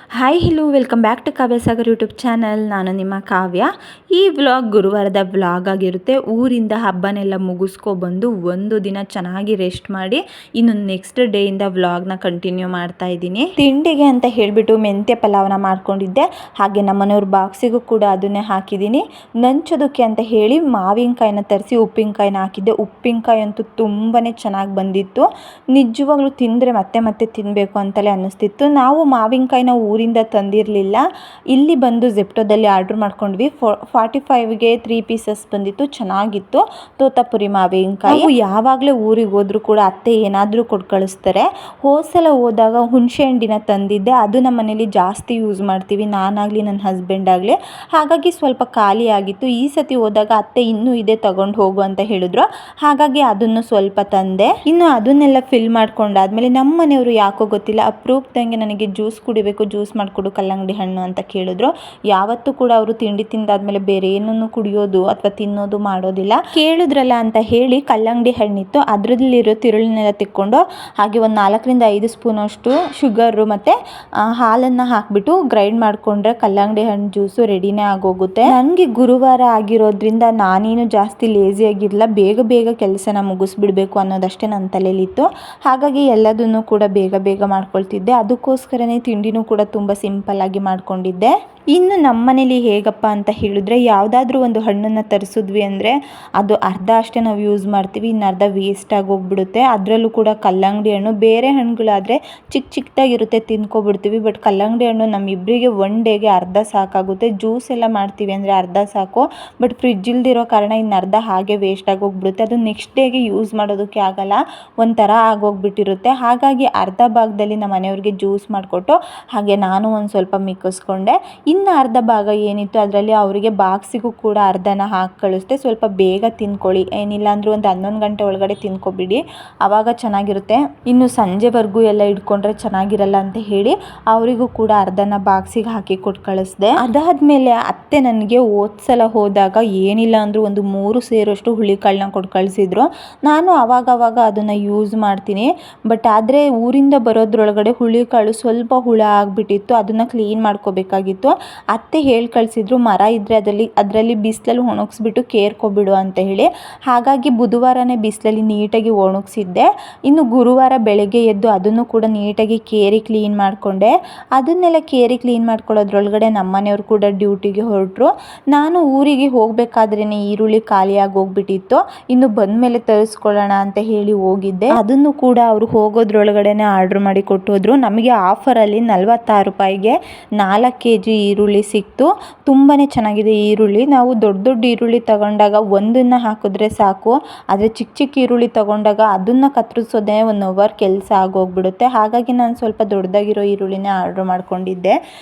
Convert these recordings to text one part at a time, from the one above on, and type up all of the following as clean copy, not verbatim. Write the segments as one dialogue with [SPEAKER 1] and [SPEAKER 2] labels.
[SPEAKER 1] Hi hello welcome back to Kavya Sagar YouTube channel. ನಾನು ನಿಮ್ಮ ಕಾವ್ಯ. ಈ ವ್ಲಾಗ್ ಗುರುವಾರದ ವ್ಲಾಗ್ ಆಗಿರುತ್ತೆ. ಊರಿಂದ ಹಬ್ಬನೆಲ್ಲ ಮುಗಿಸ್ಕೊಬಂದು ಒಂದು ದಿನ ಚೆನ್ನಾಗಿ ರೆಸ್ಟ್ ಮಾಡಿ ಇನ್ನು ನೆಕ್ಸ್ಟ್ ಡೇಯಿಂದ ವ್ಲಾಗ್ನ ಕಂಟಿನ್ಯೂ ಮಾಡ್ತಾ ಇದ್ದೀನಿ. ತಿಂಡಿಗೆ ಅಂತ ಹೇಳಿಬಿಟ್ಟು ಮೆಂತ್ಯ ಪಲಾವ್ನ ಮಾಡ್ಕೊಂಡಿದ್ದೆ. ಹಾಗೆ ನಮ್ಮನೆಯವ್ರ ಬಾಕ್ಸಿಗೂ ಕೂಡ ಅದನ್ನೇ ಹಾಕಿದ್ದೀನಿ. ನಂಚೋದಕ್ಕೆ ಅಂತ ಹೇಳಿ ಮಾವಿನಕಾಯಿನ ತರಿಸಿ ಉಪ್ಪಿನಕಾಯಿನ ಹಾಕಿದ್ದೆ. ಉಪ್ಪಿನಕಾಯಿ ಅಂತೂ ತುಂಬಾ ಚೆನ್ನಾಗಿ ಬಂದಿತ್ತು. ನಿಜವಾಗ್ಲೂ ತಿಂದರೆ ಮತ್ತೆ ಮತ್ತೆ ತಿನ್ನಬೇಕು ಅಂತಲೇ ಅನ್ನಿಸ್ತಿತ್ತು. ನಾವು ಮಾವಿನಕಾಯಿನ ಊರಿಂದ ತಂದಿರಲಿಲ್ಲ, ಇಲ್ಲಿ ಬಂದು ಜೆಪ್ಟೋದಲ್ಲಿ ಆರ್ಡ್ರ್ ಮಾಡ್ಕೊಂಡ್ವಿ. 45ಗೆ 3 ಪೀಸಸ್ ಬಂದಿತ್ತು, ಚೆನ್ನಾಗಿತ್ತು. ತೋತಾಪುರಿ ಮಾವಿನಕಾಯಿ. ನಾವು ಯಾವಾಗಲೇ ಊರಿಗೆ ಹೋದ್ರೂ ಕೂಡ ಅತ್ತೆ ಏನಾದರೂ ಕೊಟ್ಟು ಕಳಿಸ್ತಾರೆ. ಹೋದ್ಸಲ ಹೋದಾಗ ಹುಣಸೆ ಹಣ್ಣಿನ ತಂದಿದ್ದೆ, ಅದು ನಮ್ಮ ಮನೇಲಿ ಜಾಸ್ತಿ ಯೂಸ್ ಮಾಡ್ತೀವಿ, ನಾನಾಗಲಿ ನನ್ನ ಹಸ್ಬೆಂಡ್ ಆಗಲಿ. ಹಾಗಾಗಿ ಸ್ವಲ್ಪ ಖಾಲಿ ಆಗಿತ್ತು. ಈ ಸತಿ ಹೋದಾಗ ಅತ್ತೆ ಇನ್ನೂ ಇದೆ ತಗೊಂಡು ಹೋಗು ಅಂತ ಹೇಳಿದ್ರು, ಹಾಗಾಗಿ ಅದನ್ನು ಸ್ವಲ್ಪ ತಂದೆ. ಇನ್ನು ಅದನ್ನೆಲ್ಲ ಫಿಲ್ ಮಾಡ್ಕೊಂಡಾದ್ಮೇಲೆ ನಮ್ಮ ಮನೆಯವರು ಯಾಕೋ ಗೊತ್ತಿಲ್ಲ ಅಪ್ರೂಪ್ದಂಗೆ ನನಗೆ ಜ್ಯೂಸ್ ಕುಡಿಬೇಕು, ಜ್ಯೂಸ್ ಮಾಡಿಕೊಡು ಕಲ್ಲಂಗಡಿ ಹಣ್ಣು ಅಂತ ಕೇಳಿದ್ರು. ಯಾವತ್ತೂ ಕೂಡ ಅವರು ತಿಂಡಿ ತಿಂದಾದ್ಮೇಲೆ ಬೇರೆ ಏನನ್ನು ಕುಡಿಯೋದು ಅಥವಾ ತಿನ್ನೋದು ಮಾಡೋದಿಲ್ಲ. ಕೇಳಿದ್ರಲ್ಲ ಅಂತ ಹೇಳಿ ಕಲ್ಲಂಗಡಿ ಹಣ್ಣಿತ್ತು, ಅದರಲ್ಲಿರೋ ತಿರುಳನ್ನೆಲ್ಲ ತಿಕ್ಕೊಂಡು ಹಾಗೆ ಒಂದು 4ರಿಂದ 5 ಸ್ಪೂನ್ ಅಷ್ಟು ಶುಗರು ಮತ್ತು ಹಾಲನ್ನು ಹಾಕಿಬಿಟ್ಟು ಗ್ರೈಂಡ್ ಮಾಡಿಕೊಂಡ್ರೆ ಕಲ್ಲಂಗಡಿ ಹಣ್ಣು ಜ್ಯೂಸು ರೆಡಿನೇ ಆಗೋಗುತ್ತೆ. ನನಗೆ ಗುರುವಾರ ಆಗಿರೋದ್ರಿಂದ ನಾನೇನು ಜಾಸ್ತಿ ಲೇಸಿ ಆಗಿರಲಿಲ್ಲ, ಬೇಗ ಬೇಗ ಕೆಲಸನ ಮುಗಿಸ್ಬಿಡ್ಬೇಕು ಅನ್ನೋದಷ್ಟೇ ನನ್ನ ತಲೆಯಲ್ಲಿತ್ತು. ಹಾಗಾಗಿ ಎಲ್ಲದನ್ನು ಕೂಡ ಬೇಗ ಬೇಗ ಮಾಡ್ಕೊಳ್ತಿದ್ದೆ. ಅದಕ್ಕೋಸ್ಕರನೇ ತಿಂಡಿನೂ ಕೂಡ ತುಂಬ ಸಿಂಪಲ್ಲಾಗಿ ಮಾಡ್ಕೊಂಡಿದ್ದೆ. ಇನ್ನು ನಮ್ಮ ಮನೇಲಿ ಹೇಗಪ್ಪ ಅಂತ ಹೇಳಿದ್ರೆ, ಯಾವುದಾದ್ರೂ ಒಂದು ಹಣ್ಣನ್ನು ತರಿಸಿದ್ವಿ ಅಂದರೆ ಅದು ಅರ್ಧ ಅಷ್ಟೇ ನಾವು ಯೂಸ್ ಮಾಡ್ತೀವಿ, ಇನ್ನು ಅರ್ಧ ವೇಸ್ಟಾಗಿ ಹೋಗ್ಬಿಡುತ್ತೆ. ಅದರಲ್ಲೂ ಕೂಡ ಕಲ್ಲಂಗಡಿ ಹಣ್ಣು, ಬೇರೆ ಹಣ್ಣುಗಳಾದರೆ ಚಿಕ್ಕ ಚಿಕ್ಕದಾಗಿರುತ್ತೆ ತಿನ್ಕೊಬಿಡ್ತೀವಿ, ಬಟ್ ಕಲ್ಲಂಗಡಿ ಹಣ್ಣು ನಮ್ಮಿಬ್ಬರಿಗೆ ಒನ್ ಡೇಗೆ ಅರ್ಧ ಸಾಕಾಗುತ್ತೆ. ಜ್ಯೂಸ್ ಎಲ್ಲ ಮಾಡ್ತೀವಿ ಅಂದರೆ ಅರ್ಧ ಸಾಕು, ಬಟ್ ಫ್ರಿಜ್ ಇಲ್ದಿರೋ ಕಾರಣ ಇನ್ನು ಅರ್ಧ ಹಾಗೆ ವೇಸ್ಟಾಗಿ ಹೋಗ್ಬಿಡುತ್ತೆ. ಅದು ನೆಕ್ಸ್ಟ್ ಡೇಗೆ ಯೂಸ್ ಮಾಡೋದಕ್ಕೆ ಆಗಲ್ಲ, ಒಂಥರ ಆಗೋಗ್ಬಿಟ್ಟಿರುತ್ತೆ. ಹಾಗಾಗಿ ಅರ್ಧ ಭಾಗದಲ್ಲಿ ನಮ್ಮ ಮನೆಯವ್ರಿಗೆ ಜ್ಯೂಸ್ ಮಾಡಿಕೊಟ್ಟು ಹಾಗೆ ನಾನು ಒಂದು ಸ್ವಲ್ಪ ಮಿಕ್ಕಿಸ್ಕೊಂಡೆ. ಇನ್ನು ಅರ್ಧ ಭಾಗ ಏನಿತ್ತು ಅದರಲ್ಲಿ ಅವರಿಗೆ ಬಾಕ್ಸಿಗೂ ಕೂಡ ಅರ್ಧನ ಹಾಕಿ ಕಳಿಸ್ದೆ. ಸ್ವಲ್ಪ ಬೇಗ ತಿನ್ಕೊಳ್ಳಿ, ಏನಿಲ್ಲ ಅಂದರೂ ಒಂದು 11 ಗಂಟೆ ಒಳಗಡೆ ತಿನ್ಕೊಬಿಡಿ, ಆವಾಗ ಚೆನ್ನಾಗಿರುತ್ತೆ. ಇನ್ನು ಸಂಜೆವರೆಗೂ ಎಲ್ಲ ಇಟ್ಕೊಂಡ್ರೆ ಚೆನ್ನಾಗಿರಲ್ಲ ಅಂತ ಹೇಳಿ ಅವರಿಗೂ ಕೂಡ ಅರ್ಧನ ಬಾಕ್ಸಿಗೆ ಹಾಕಿ ಕೊಟ್ಟು ಕಳಿಸ್ದೆ. ಅದಾದಮೇಲೆ ಅತ್ತೆ ನನಗೆ ಹೋದ್ಸಲ ಹೋದಾಗ ಏನಿಲ್ಲ ಅಂದರೂ ಒಂದು 3 ಸೇರಷ್ಟು ಹುಳಿಕಾಳನ್ನ ಕೊಟ್ಟು ಕಳಿಸಿದ್ರು. ನಾನು ಆವಾಗವಾಗ ಅದನ್ನು ಯೂಸ್ ಮಾಡ್ತೀನಿ, ಬಟ್ ಆದರೆ ಊರಿಂದ ಬರೋದ್ರೊಳಗಡೆ ಹುಳಿಕಾಳು ಸ್ವಲ್ಪ ಹುಳ ಆಗಿಬಿಟ್ಟಿತ್ತು, ಅದನ್ನು ಕ್ಲೀನ್ ಮಾಡ್ಕೋಬೇಕಾಗಿತ್ತು. ಅತ್ತೆ ಹೇಳಿ ಕಳಿಸಿದ್ರು ಮರ ಇದ್ದರೆ ಅದರಲ್ಲಿ ಬಿಸಿಲಲ್ಲಿ ಒಣಗಿಸ್ಬಿಟ್ಟು ಕೇರ್ಕೊಬಿಡು ಅಂತ ಹೇಳಿ. ಹಾಗಾಗಿ ಬುಧವಾರನೇ ಬಿಸಿಲಲ್ಲಿ ನೀಟಾಗಿ ಒಣಗಿಸಿದ್ದೆ. ಇನ್ನು ಗುರುವಾರ ಬೆಳಗ್ಗೆ ಎದ್ದು ಅದನ್ನು ಕೂಡ ನೀಟಾಗಿ ಕೇರಿ ಕ್ಲೀನ್ ಮಾಡಿಕೊಂಡೆ. ಅದನ್ನೆಲ್ಲ ಕೇರಿ ಕ್ಲೀನ್ ಮಾಡ್ಕೊಳ್ಳೋದ್ರೊಳಗಡೆ ನಮ್ಮ ಮನೆಯವರು ಕೂಡ ಡ್ಯೂಟಿಗೆ ಹೊರಟರು. ನಾನು ಊರಿಗೆ ಹೋಗಬೇಕಾದ್ರೇ ಈರುಳ್ಳಿ ಖಾಲಿಯಾಗಿ ಹೋಗ್ಬಿಟ್ಟಿತ್ತು, ಇನ್ನು ಬಂದಮೇಲೆ ತರಿಸ್ಕೊಳ್ಳೋಣ ಅಂತ ಹೇಳಿ ಹೋಗಿದ್ದೆ. ಅದನ್ನು ಕೂಡ ಅವರು ಹೋಗೋದ್ರೊಳಗಡೆ ಆರ್ಡ್ರ್ ಮಾಡಿ ಕೊಟ್ಟೋದ್ರು. ನಮಗೆ ಆಫರಲ್ಲಿ 46 ರೂಪಾಯಿಗೆ 4 kg ಈರುಳ್ಳಿ ಸಿಕ್ತು. ತುಂಬಾ ಚೆನ್ನಾಗಿದೆ ಈರುಳ್ಳಿ. ನಾವು ದೊಡ್ಡ ದೊಡ್ಡ ಈರುಳ್ಳಿ ತಗೊಂಡಾಗ ಒಂದನ್ನು ಹಾಕಿದ್ರೆ ಸಾಕು, ಆದರೆ ಚಿಕ್ಕ ಚಿಕ್ಕ ಈರುಳ್ಳಿ ತಗೊಂಡಾಗ ಅದನ್ನು ಕತ್ತರಿಸೋದೇ 1 ಅವರ್ ಕೆಲಸ ಆಗೋಗ್ಬಿಡುತ್ತೆ. ಹಾಗಾಗಿ ನಾನು ಸ್ವಲ್ಪ ದೊಡ್ಡದಾಗಿರೋ ಈರುಳ್ಳಿನೇ ಆರ್ಡ್ರ್ ಮಾಡ್ಕೊಂಡಿದ್ದೆ.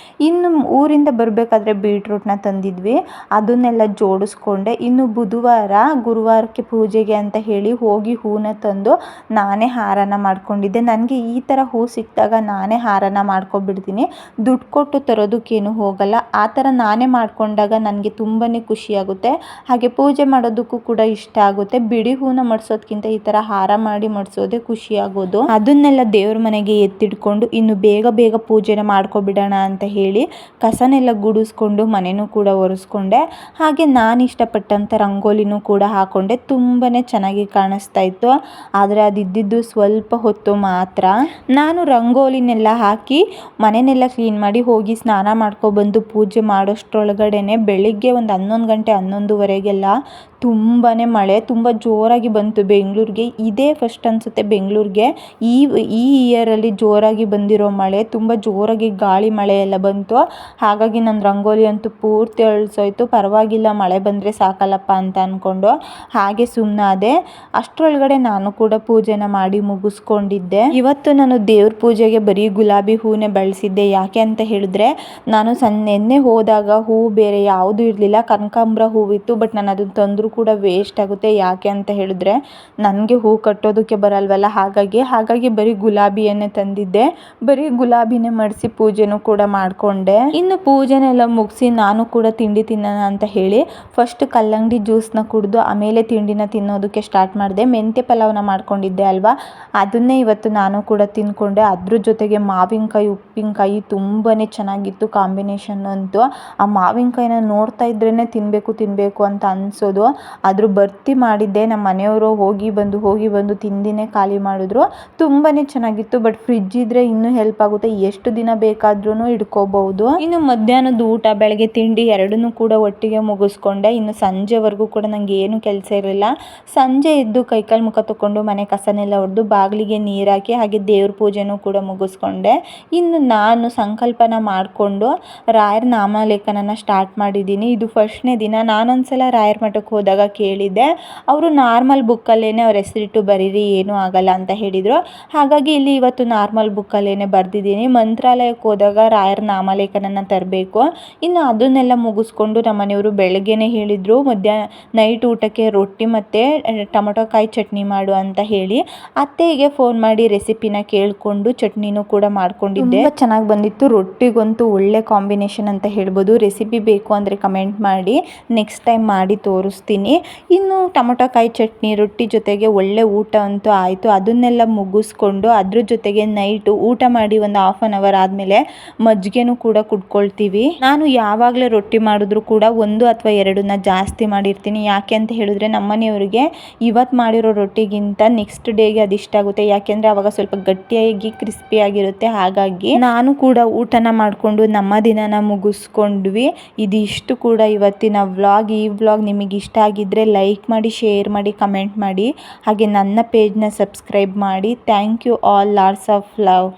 [SPEAKER 1] ಇನ್ನು ಊರಿಂದ ಬರಬೇಕಾದ್ರೆ ಬೀಟ್ರೂಟ್ನ ತಂದಿದ್ವಿ, ಅದನ್ನೆಲ್ಲ ಜೋಡಿಸ್ಕೊಂಡೆ. ಇನ್ನು ಬುಧವಾರ ಗುರುವಾರಕ್ಕೆ ಪೂಜೆಗೆ ಅಂತ ಹೇಳಿ ಹೋಗಿ ಹೂನ ತಂದು ನಾನೇ ಹಾರನ ಮಾಡ್ಕೊಂಡಿದ್ದೆ. ನನಗೆ ಈ ಥರ ಹೂ ಸಿಕ್ಕಿದಾಗ ನಾನೇ ಹಾರನ ಮಾಡ್ಕೊಬಿಡ್ತೀನಿ, ದುಡ್ಡು ಕೊಟ್ಟು ತರೋದಕ್ಕೇನು ಹೋಗಲ್ಲ. ಆ ಥರ ನಾನೇ ಮಾಡ್ಕೊಂಡಾಗ ನನಗೆ ತುಂಬಾ ಖುಷಿಯಾಗುತ್ತೆ, ಹಾಗೆ ಪೂಜೆ ಮಾಡೋದಕ್ಕೂ ಕೂಡ ಇಷ್ಟ ಆಗುತ್ತೆ. ಬಿಡಿ ಹೂನ ಮಡಿಸೋದಕ್ಕಿಂತ ಈ ಥರ ಹಾರ ಮಾಡಿ ಮಡಿಸೋದೇ ಖುಷಿಯಾಗೋದು. ಅದನ್ನೆಲ್ಲ ದೇವ್ರ ಮನೆಗೆ ಎತ್ತಿಡ್ಕೊಂಡು ಇನ್ನು ಬೇಗ ಬೇಗ ಪೂಜೆನ ಮಾಡ್ಕೊಬಿಡೋಣ ಅಂತ ಹೇಳಿ ಕಸನೆಲ್ಲ ಗುಡಿಸ್ಕೊಂಡು ಮನೆಯೂ ಕೂಡ ಒರೆಸ್ಕೊಂಡೆ. ಹಾಗೆ ನಾನು ಇಷ್ಟಪಟ್ಟಂಥ ರಂಗೋಲಿನೂ ಕೂಡ ಹಾಕ್ಕೊಂಡೆ. ತುಂಬಾ ಚೆನ್ನಾಗಿ ಕಾಣಿಸ್ತಾ ಇತ್ತು, ಆದರೆ ಅದಿದ್ದು ಸ್ವಲ್ಪ ಹೊತ್ತು ಮಾತ್ರ. ನಾನು ರಂಗೋಲಿನೆಲ್ಲ ಹಾಕಿ ಮನೆಯನ್ನೆಲ್ಲ ಕ್ಲೀನ್ ಮಾಡಿ ಹೋಗಿ ಸ್ನಾನ ಮಾಡ್ಕೊಬಂದು ಪೂಜೆ ಮಾಡೋಷ್ಟ್ರೊಳಗಡೆ ಬೆಳಿಗ್ಗೆ ಒಂದು 11 ಗಂಟೆ 11:15ಗೆಲ್ಲ ತುಂಬಾ ಮಳೆ ತುಂಬ ಜೋರಾಗಿ ಬಂತು ಬೆಂಗಳೂರಿಗೆ. ಇದೇ ಫಸ್ಟ್ ಅನಿಸುತ್ತೆ ಬೆಂಗಳೂರಿಗೆ ಈ ಇಯರಲ್ಲಿ ಜೋರಾಗಿ ಬಂದಿರೋ ಮಳೆ. ತುಂಬ ಜೋರಾಗಿ ಗಾಳಿ ಮಳೆ ಎಲ್ಲ ಬಂತು. ಹಾಗಾಗಿ ನನ್ನ ರಂಗೋಲಿ ಅಂತೂ ಪೂರ್ತಿ ಅಳಿಸೋಯ್ತು. ಪರವಾಗಿಲ್ಲ, ಮಳೆ ಬಂದರೆ ಸಾಕಲ್ಲಪ್ಪ ಅಂತ ಅಂದ್ಕೊಂಡು ಹಾಗೆ ಸುಮ್ಮನಾದೆ. ಅಷ್ಟರೊಳಗಡೆ ನಾನು ಕೂಡ ಪೂಜೆನ ಮಾಡಿ ಮುಗಿಸ್ಕೊಂಡಿದ್ದೆ. ಇವತ್ತು ನಾನು ದೇವ್ರ ಪೂಜೆಗೆ ಬರೀ ಗುಲಾಬಿ ಹೂವನ್ನೇ ಬಳಸಿದ್ದೆ. ಯಾಕೆ ಅಂತ ಹೇಳಿದ್ರೆ, ನಾನು ನೆನ್ನೆ ಹೋದಾಗ ಹೂವು ಬೇರೆ ಯಾವುದೂ ಇರಲಿಲ್ಲ, ಕನಕಾಂಬರ ಹೂವಿತ್ತು, ಬಟ್ ನಾನು ಅದನ್ನು ತಂದರೂ ಮಾಡಿದ್ರೂ ಕೂಡ ವೇಸ್ಟ್ ಆಗುತ್ತೆ. ಯಾಕೆ ಅಂತ ಹೇಳಿದ್ರೆ ನನಗೆ ಹೂ ಕಟ್ಟೋದಕ್ಕೆ ಬರಲ್ವಲ್ಲ, ಹಾಗಾಗಿ ಬರೀ ಗುಲಾಬಿಯನ್ನೇ ತಂದಿದ್ದೆ. ಬರೀ ಗುಲಾಬಿನೇ ಮಾಡಿಸಿ ಪೂಜೆನೂ ಕೂಡ ಮಾಡಿಕೊಂಡೆ. ಇನ್ನು ಪೂಜೆನೆಲ್ಲ ಮುಗಿಸಿ ನಾನು ಕೂಡ ತಿಂಡಿ ತಿನ್ನೋಣ ಅಂತ ಹೇಳಿ ಫಸ್ಟ್ ಕಲ್ಲಂಗಡಿ ಜ್ಯೂಸ್ನ ಕುಡಿದು ಆಮೇಲೆ ತಿಂಡಿನ ತಿನ್ನೋದಕ್ಕೆ ಸ್ಟಾರ್ಟ್ ಮಾಡಿದೆ. ಮೆಂತ್ಯ ಪಲಾವ್ನ ಮಾಡ್ಕೊಂಡಿದ್ದೆ ಅಲ್ವಾ, ಅದನ್ನೇ ಇವತ್ತು ನಾನು ಕೂಡ ತಿಂದ್ಕೊಂಡೆ. ಅದ್ರ ಜೊತೆಗೆ ಮಾವಿನಕಾಯಿ ಉಪ್ಪಿನಕಾಯಿ ತುಂಬಾ ಚೆನ್ನಾಗಿತ್ತು ಕಾಂಬಿನೇಷನ್ ಅಂತೂ. ಆ ಮಾವಿನಕಾಯಿನ ನೋಡ್ತಾ ಇದ್ರೇ ತಿನ್ನಬೇಕು ಅಂತ ಅನಿಸೋದು. ಅದ್ರ ಬರ್ತಿ ಮಾಡಿದ್ದೆ. ನಮ್ಮ ಮನೆಯವರು ಹೋಗಿ ಬಂದು ತಿಂದಿನೇ ಖಾಲಿ ಮಾಡಿದ್ರು. ತುಂಬಾ ಚೆನ್ನಾಗಿತ್ತು. ಬಟ್ ಫ್ರಿಜ್ ಇದ್ರೆ ಇನ್ನೂ ಹೆಲ್ಪ್ ಆಗುತ್ತೆ, ಎಷ್ಟು ದಿನ ಬೇಕಾದ್ರೂ ಇಟ್ಕೋಬಹುದು. ಇನ್ನು ಮಧ್ಯಾಹ್ನದ ಊಟ ಬೆಳಗ್ಗೆ ತಿಂಡಿ ಎರಡನ್ನೂ ಕೂಡ ಒಟ್ಟಿಗೆ ಮುಗಿಸ್ಕೊಂಡೆ. ಇನ್ನು ಸಂಜೆವರೆಗೂ ಕೂಡ ನಂಗೆ ಏನು ಕೆಲಸ ಇರಲಿಲ್ಲ. ಸಂಜೆ ಎದ್ದು ಕೈಕಾಲು ಮುಖ ತಗೊಂಡು ಮನೆ ಕಸನೆಲ್ಲ ಹೊಡೆದು ಬಾಗಿಲಿಗೆ ನೀರು ಹಾಕಿ ಹಾಗೆ ದೇವ್ರ ಪೂಜೆನೂ ಕೂಡ ಮುಗಿಸ್ಕೊಂಡೆ. ಇನ್ನು ನಾನು ಸಂಕಲ್ಪನ ಮಾಡಿಕೊಂಡು ರಾಯರ ನಾಮಲೇಖನನ ಸ್ಟಾರ್ಟ್ ಮಾಡಿದ್ದೀನಿ. ಇದು ಫಸ್ಟ್ನೇ ದಿನ. ನಾನೊಂದ್ಸಲ ರಾಯರ ಮಠಕ್ಕೆ ಹೋದಾಗ ಕೇಳಿದ್ದೆ, ಅವರು ನಾರ್ಮಲ್ ಬುಕ್ಕಲ್ಲೇ ಅವ್ರ ಹೆಸರಿಟ್ಟು ಬರೀರಿ, ಏನೂ ಆಗಲ್ಲ ಅಂತ ಹೇಳಿದರು. ಹಾಗಾಗಿ ಇಲ್ಲಿ ಇವತ್ತು ನಾರ್ಮಲ್ ಬುಕ್ಕಲ್ಲೇ ಬರೆದಿದ್ದೀನಿ. ಮಂತ್ರಾಲಯಕ್ಕೆ ಹೋದಾಗ ರಾಯರ ನಾಮಲೇಖನನ ತರಬೇಕು. ಇನ್ನು ಅದನ್ನೆಲ್ಲ ಮುಗಿಸ್ಕೊಂಡು ನಮ್ಮ ಮನೆಯವರು ಬೆಳಗ್ಗೆನೇ ಹೇಳಿದರು ನೈಟ್ ಊಟಕ್ಕೆ ರೊಟ್ಟಿ ಮತ್ತು ಟೊಮೊಟೊ ಕಾಯಿ ಚಟ್ನಿ ಮಾಡು ಅಂತ ಹೇಳಿ. ಅತ್ತೆಗೆ ಫೋನ್ ಮಾಡಿ ರೆಸಿಪಿನ ಕೇಳಿಕೊಂಡು ಚಟ್ನಿನೂ ಕೂಡ ಮಾಡ್ಕೊಂಡಿದ್ದೆ. ತುಂಬ ಚೆನ್ನಾಗಿ ಬಂದಿತ್ತು. ರೊಟ್ಟಿಗಂತೂ ಒಳ್ಳೆ ಕಾಂಬಿನೇಷನ್ ಅಂತ ಹೇಳ್ಬೋದು. ರೆಸಿಪಿ ಬೇಕು ಅಂದರೆ ಕಮೆಂಟ್ ಮಾಡಿ, ನೆಕ್ಸ್ಟ್ ಟೈಮ್ ಮಾಡಿ ತೋರಿಸ್ತೀನಿ. ಇನ್ನು ಟೊಮೊಟೊ ಕಾಯಿ ಚಟ್ನಿ ರೊಟ್ಟಿ ಜೊತೆಗೆ ಒಳ್ಳೆ ಊಟ ಅಂತೂ ಆಯಿತು. ಅದನ್ನೆಲ್ಲ ಮುಗಿಸ್ಕೊಂಡು ಅದ್ರ ಜೊತೆಗೆ ನೈಟು ಊಟ ಮಾಡಿ ಒಂದು ಹಾಫ್ ಆನ್ ಅವರ್ ಆದಮೇಲೆ ಮಜ್ಜಿಗೆನೂ ಕೂಡ ಕುಡ್ಕೊಳ್ತೀವಿ. ನಾನು ಯಾವಾಗಲೇ ರೊಟ್ಟಿ ಮಾಡಿದ್ರು ಕೂಡ 1 ಅಥವಾ 2ನ್ನ ಜಾಸ್ತಿ ಮಾಡಿರ್ತೀನಿ. ಯಾಕೆ ಅಂತ ಹೇಳಿದ್ರೆ ನಮ್ಮನೆಯವರಿಗೆ ಇವತ್ತು ಮಾಡಿರೋ ರೊಟ್ಟಿಗಿಂತ ನೆಕ್ಸ್ಟ್ ಡೇಗೆ ಅದು ಇಷ್ಟ ಆಗುತ್ತೆ. ಯಾಕೆಂದರೆ ಅವಾಗ ಸ್ವಲ್ಪ ಗಟ್ಟಿಯಾಗಿ ಕ್ರಿಸ್ಪಿಯಾಗಿರುತ್ತೆ. ಹಾಗಾಗಿ ನಾನು ಕೂಡ ಊಟನ ಮಾಡಿಕೊಂಡು ನಮ್ಮ ದಿನನ ಮುಗಿಸ್ಕೊಂಡ್ವಿ. ಇದಿಷ್ಟು ಕೂಡ ಇವತ್ತಿನ ವ್ಲಾಗ್. ಈ ವ್ಲಾಗ್ ನಿಮಗೆ ಇಷ್ಟ ಆಗಿದ್ದರೆ ಲೈಕ್ ಮಾಡಿ, ಶೇರ್ ಮಾಡಿ, ಕಮೆಂಟ್ ಮಾಡಿ, ಹಾಗೆ ನನ್ನ ಪೇಜ್ನ ಸಬ್ಸ್ಕ್ರೈಬ್ ಮಾಡಿ. Thank you all. Lots of love.